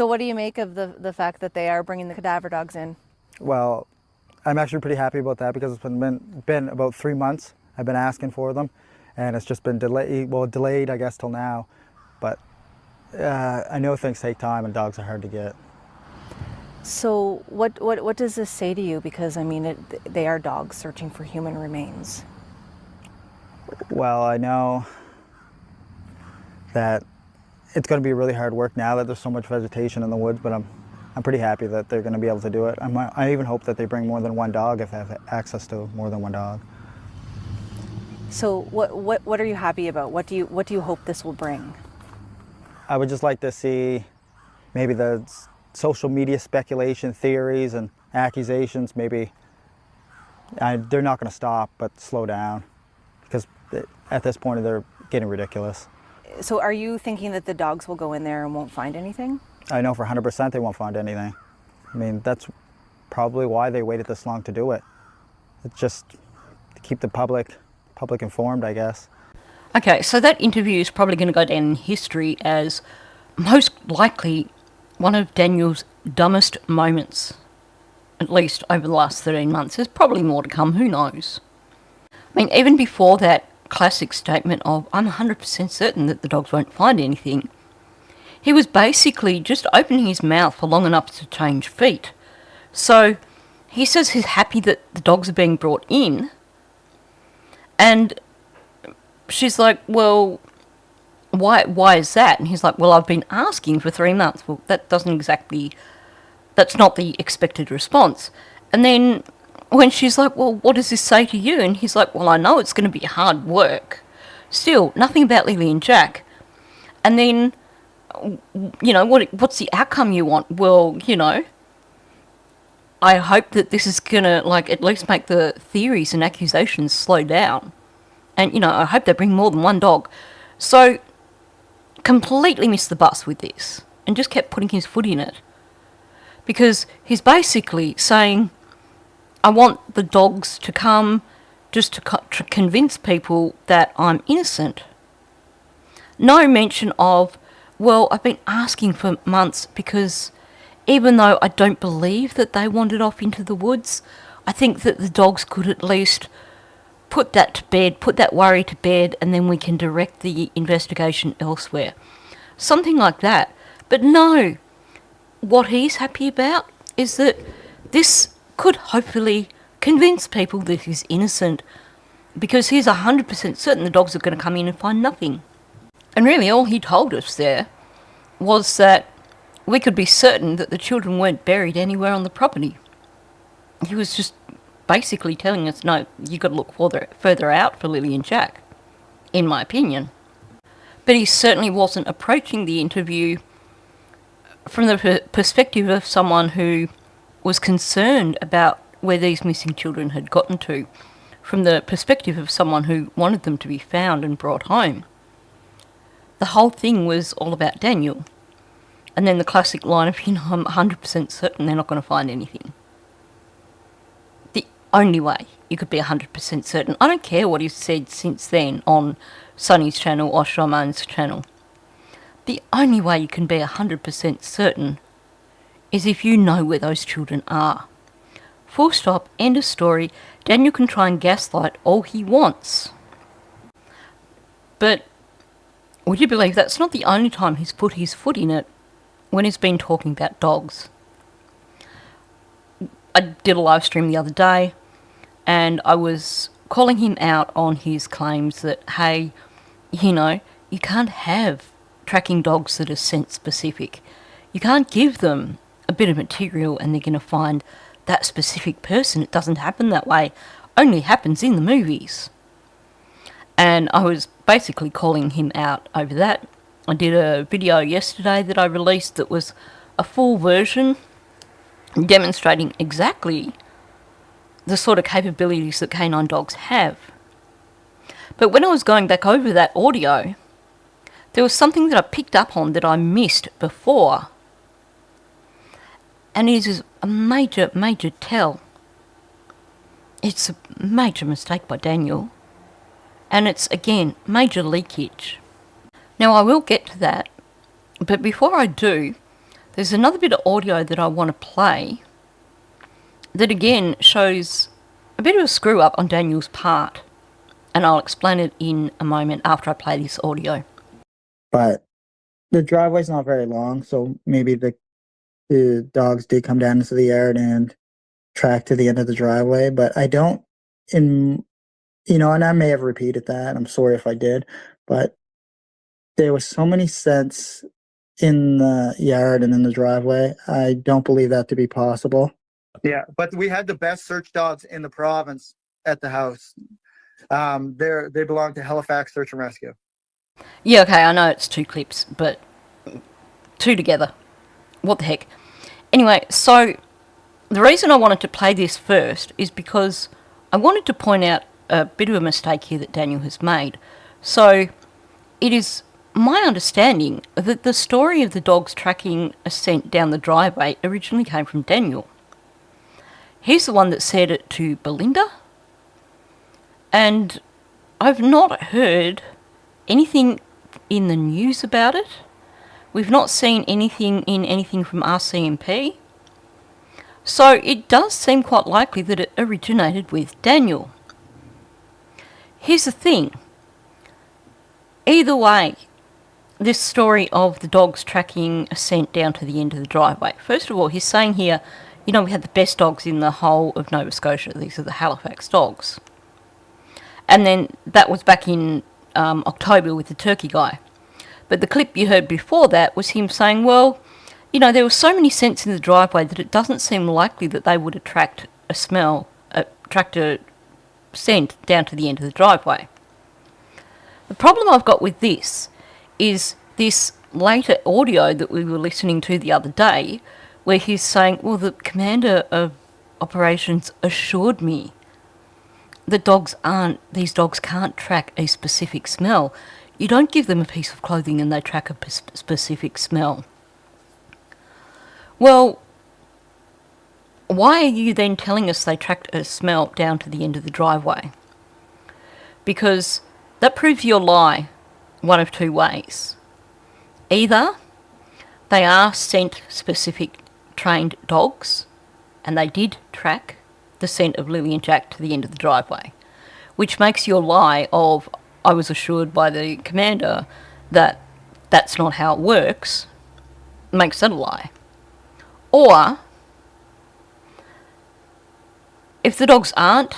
So what do you make of the fact that they are bringing the cadaver dogs in? Well, I'm actually pretty happy about that because it's been about 3 months I've been asking for them, and it's just been delayed I guess till now. But I know things take time and dogs are hard to get. So what does this say to you? Because I mean, they are dogs searching for human remains. Well, I know that it's going to be really hard work now that there's so much vegetation in the woods, but I'm pretty happy that they're going to be able to do it. I even hope that they bring more than one dog if they have access to more than one dog. So what are you happy about? What do you hope this will bring? I would just like to see maybe the social media speculation theories and accusations, maybe they're not going to stop, but slow down, because at this point they're getting ridiculous. So are you thinking that the dogs will go in there and won't find anything? I know for 100% they won't find anything. I mean, that's probably why they waited this long to do it. It's just to keep the public informed, I guess. Okay, so that interview is probably going to go down in history as most likely one of Daniel's dumbest moments, at least over the last 13 months. There's probably more to come, who knows? I mean, even before that classic statement of, I'm 100% certain that the dogs won't find anything, he was basically just opening his mouth for long enough to change feet. So he says he's happy that the dogs are being brought in, and she's like, well, why is that? And he's like, well, I've been asking for 3 months. Well, that's not the expected response. And then when she's like, well, what does this say to you? And he's like, well, I know it's going to be hard work. Still, nothing about Lily and Jack. And then, you know, what's the outcome you want? Well, you know, I hope that this is going to, like, at least make the theories and accusations slow down. And, you know, I hope they bring more than one dog. So, completely missed the bus with this and just kept putting his foot in it. Because he's basically saying, I want the dogs to come just to convince people that I'm innocent. No mention of, well, I've been asking for months because even though I don't believe that they wandered off into the woods, I think that the dogs could at least put that to bed, put that worry to bed, and then we can direct the investigation elsewhere. Something like that. But no, what he's happy about is that this could hopefully convince people that he's innocent, because he's 100% certain the dogs are going to come in and find nothing. And really all he told us there was that we could be certain that the children weren't buried anywhere on the property. He was just basically telling us, no, you've got to look further out for Lily and Jack, in my opinion. But he certainly wasn't approaching the interview from the perspective of someone who was concerned about where these missing children had gotten to, from the perspective of someone who wanted them to be found and brought home. The whole thing was all about Daniel. And then the classic line of, you know, I'm 100% certain they're not going to find anything. The only way you could be 100% certain, I don't care what he's said since then on Sunny's channel or Charmaine's channel, the only way you can be 100% certain is if you know where those children are. Full stop, end of story. Daniel can try and gaslight all he wants. But would you believe that's not the only time he's put his foot in it when he's been talking about dogs? I did a live stream the other day and I was calling him out on his claims that, hey, you know, you can't have tracking dogs that are scent specific. You can't give them a bit of material and they're going to find that specific person. It doesn't happen that way. Only happens in the movies. And I was basically calling him out over that. I did a video yesterday that I released that was a full version demonstrating exactly the sort of capabilities that canine dogs have. But when I was going back over that audio, there was something that I picked up on that I missed before. And it is a major, major tell. It's a major mistake by Daniel. And it's, again, major leakage. Now, I will get to that. But before I do, There's another bit of audio that I want to play that again shows a bit of a screw up on Daniel's part, and I'll explain it in a moment after I play this audio. But the driveway's not very long, so maybe the dogs did come down into the yard and track to the end of the driveway. But I don't, and I may have repeated that. I'm sorry if I did, but there was so many scents in the yard and in the driveway. I don't believe that to be possible. Yeah, but we had the best search dogs in the province at the house. They belong to Halifax Search and Rescue. Yeah, okay, I know it's 2 clips, but 2 together. What the heck? Anyway, so the reason I wanted to play this first is because I wanted to point out a bit of a mistake here that Daniel has made. So it is my understanding that the story of the dogs tracking a scent down the driveway originally came from Daniel. He's the one that said it to Belinda, and I've not heard anything in the news about it. We've not seen anything from RCMP. So it does seem quite likely that it originated with Daniel. Here's the thing. Either way, this story of the dogs tracking a scent down to the end of the driveway. First of all, he's saying here, we had the best dogs in the whole of Nova Scotia. These are the Halifax dogs. And then that was back in October with the turkey guy. But the clip you heard before that was him saying, well, there were so many scents in the driveway that it doesn't seem likely that they would attract a scent down to the end of the driveway. The problem I've got with this is this later audio that we were listening to the other day, where he's saying, well, the commander of operations assured me that these dogs can't track a specific smell. You don't give them a piece of clothing and they track a specific smell. Well, why are you then telling us they tracked a smell down to the end of the driveway? Because that proves your lie one of 2 ways. Either they are scent-specific trained dogs, and they did track the scent of Lily and Jack to the end of the driveway, which makes your lie of, I was assured by the commander that that's not how it works, makes that a lie. Or, if the dogs aren't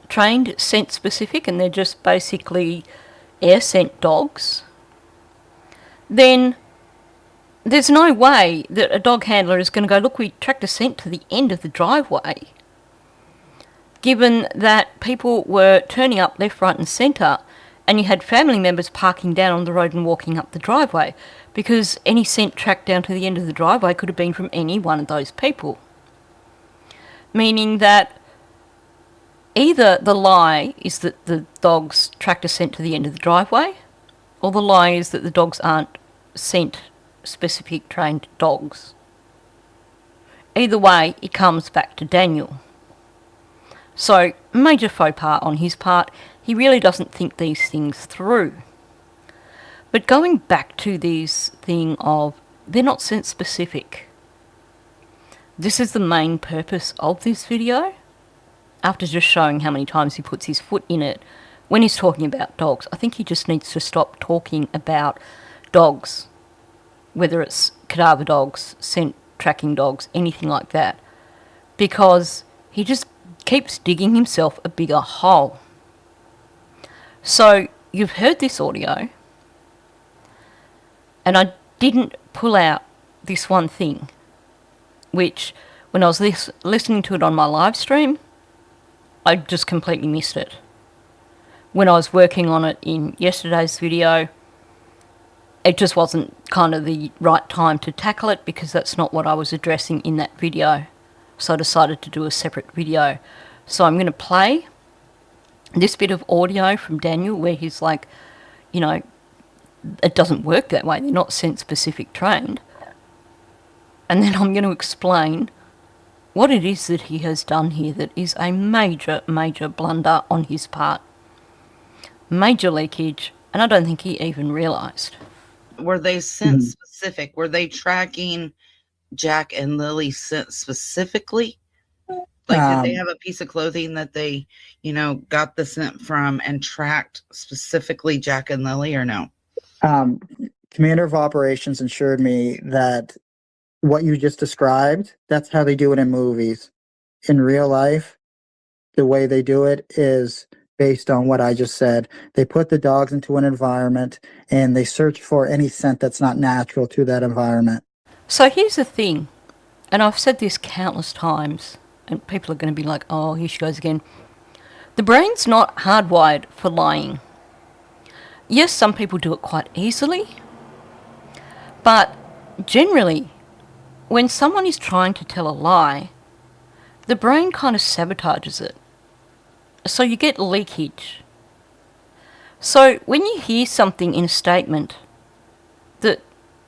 trained scent specific and they're just basically air scent dogs, then there's no way that a dog handler is going to go, look, we tracked a scent to the end of the driveway, given that people were turning up left, right and centre, and you had family members parking down on the road and walking up the driveway, because any scent tracked down to the end of the driveway could have been from any one of those people. Meaning that either the lie is that the dogs tracked a scent to the end of the driveway, or the lie is that the dogs aren't scent-specific trained dogs. Either way, it comes back to Daniel. So, major faux pas on his part. He really doesn't think these things through. But going back to this thing of, they're not scent-specific. This is the main purpose of this video. After just showing how many times he puts his foot in it when he's talking about dogs, I think he just needs to stop talking about dogs, whether it's cadaver dogs, scent tracking dogs, anything like that, because he just keeps digging himself a bigger hole. So you've heard this audio, and I didn't pull out this one thing, which when I was listening to it on my live stream, I just completely missed it. When I was working on it in yesterday's video, it just wasn't kind of the right time to tackle it, because that's not what I was addressing in that video. So I decided to do a separate video. So I'm going to play this bit of audio from Daniel where he's like, it doesn't work that way. They're not scent-specific trained. And then I'm going to explain what it is that he has done here that is a major, major blunder on his part. Major leakage, and I don't think he even realised. Were they scent specific? Were they tracking Jack and Lily scent specifically? Like, did they have a piece of clothing that they, got the scent from and tracked specifically Jack and Lily, or no? Commander of Operations assured me that what you just described, that's how they do it in movies. In real life, the way they do it is based on what I just said. They put the dogs into an environment and they search for any scent that's not natural to that environment. So here's the thing, and I've said this countless times, and people are going to be like, oh, here she goes again. The brain's not hardwired for lying. Yes, some people do it quite easily, but generally, when someone is trying to tell a lie, the brain kind of sabotages it. So you get leakage. So when you hear something in a statement that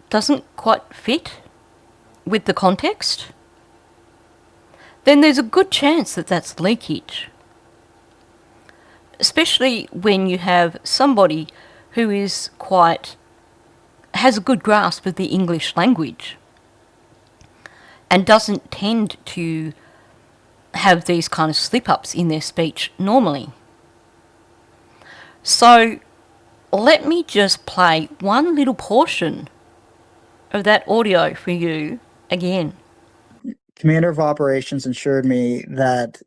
doesn't quite fit with the context, then there's a good chance that that's leakage. Especially when you have somebody who has a good grasp of the English language and doesn't tend to have these kind of slip-ups in their speech normally. So let me just play one little portion of that audio for you again. Commander of Operations assured me that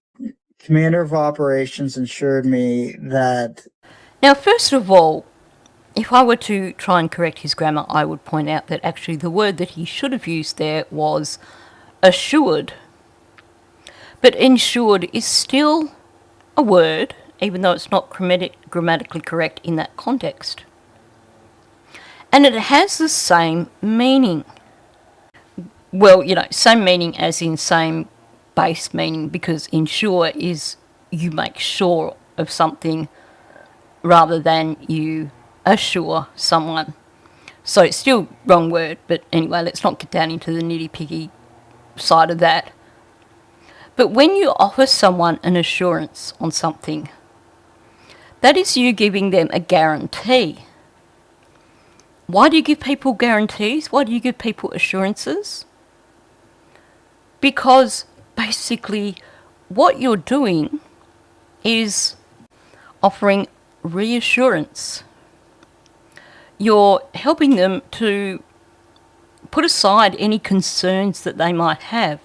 Now, first of all, if I were to try and correct his grammar, I would point out that actually the word that he should have used there was assured. But ensured is still a word, even though it's not grammatically correct in that context. And it has the same meaning. Well, same meaning as in same base meaning, because ensure is you make sure of something rather than you assure someone. So it's still wrong word, but anyway, let's not get down into the nitty-picky side of that. But when you offer someone an assurance on something, that is you giving them a guarantee. Why do you give people guarantees? Why do you give people assurances? Because basically what you're doing is offering reassurance. You're helping them to put aside any concerns that they might have.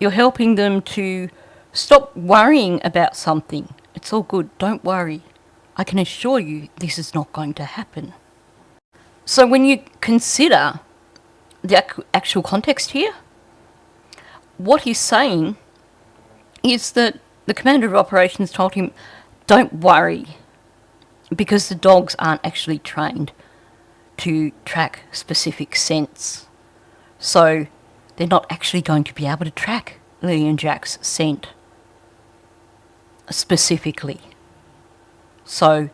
You're helping them to stop worrying about something. It's all good, don't worry. I can assure you this is not going to happen. So when you consider the actual context here, what he's saying is that the commander of operations told him, don't worry, because the dogs aren't actually trained to track specific scents. So they're not actually going to be able to track Lily and Jack's scent specifically. So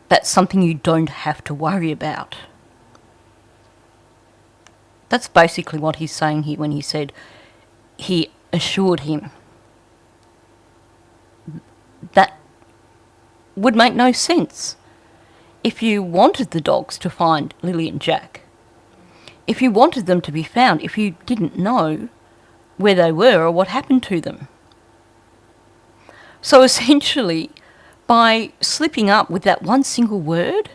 that's something you don't have to worry about. That's basically what he's saying here when he said he assured him. That would make no sense. If you wanted the dogs to find Lily and Jack, if you wanted them to be found, if you didn't know where they were or what happened to them. So essentially, by slipping up with that one single word,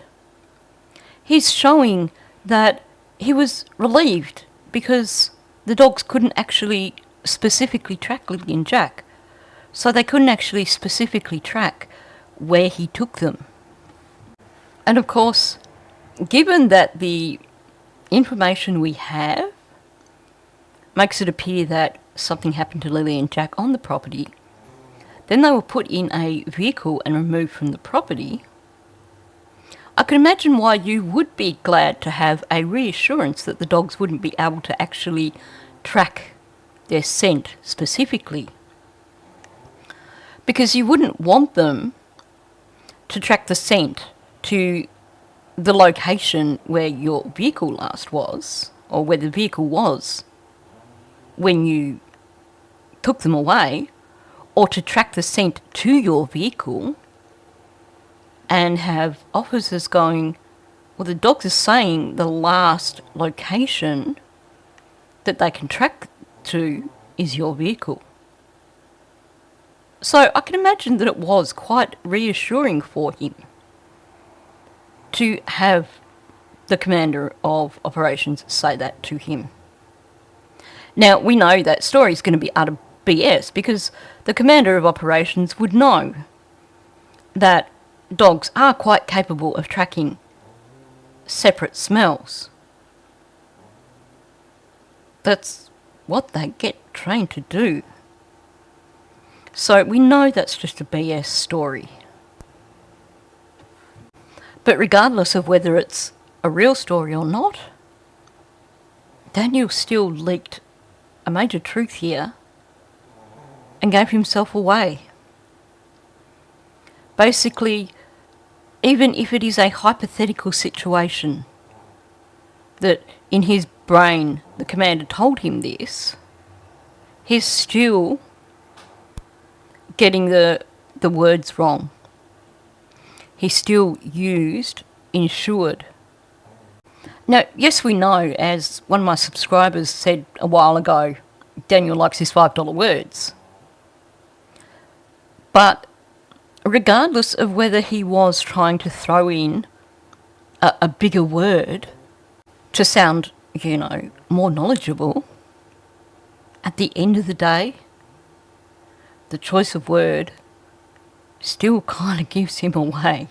he's showing that he was relieved because the dogs couldn't actually specifically track Lily and Jack. So they couldn't actually specifically track where he took them. And of course, given that the information we have makes it appear that something happened to Lily and Jack on the property, then they were put in a vehicle and removed from the property, I can imagine why you would be glad to have a reassurance that the dogs wouldn't be able to actually track their scent specifically. Because you wouldn't want them to track the scent to the location where your vehicle last was, or where the vehicle was when you took them away, or to track the scent to your vehicle and have officers going, Well, the dogs are saying the last location that they can track to is your vehicle. So I can imagine that it was quite reassuring for him to have the commander of operations say that to him. Now, we know that story is going to be utter BS because the commander of operations would know that dogs are quite capable of tracking separate smells. That's what they get trained to do. So we know that's just a BS story. But regardless of whether it's a real story or not, Daniel still leaked a major truth here and gave himself away. Basically, even if it is a hypothetical situation that in his brain the commander told him this, he's still getting the words wrong. He still used insured. Now, yes, we know, as one of my subscribers said a while ago, Daniel likes his $5 words. But regardless of whether he was trying to throw in a bigger word to sound, more knowledgeable, at the end of the day, the choice of word still kind of gives him away.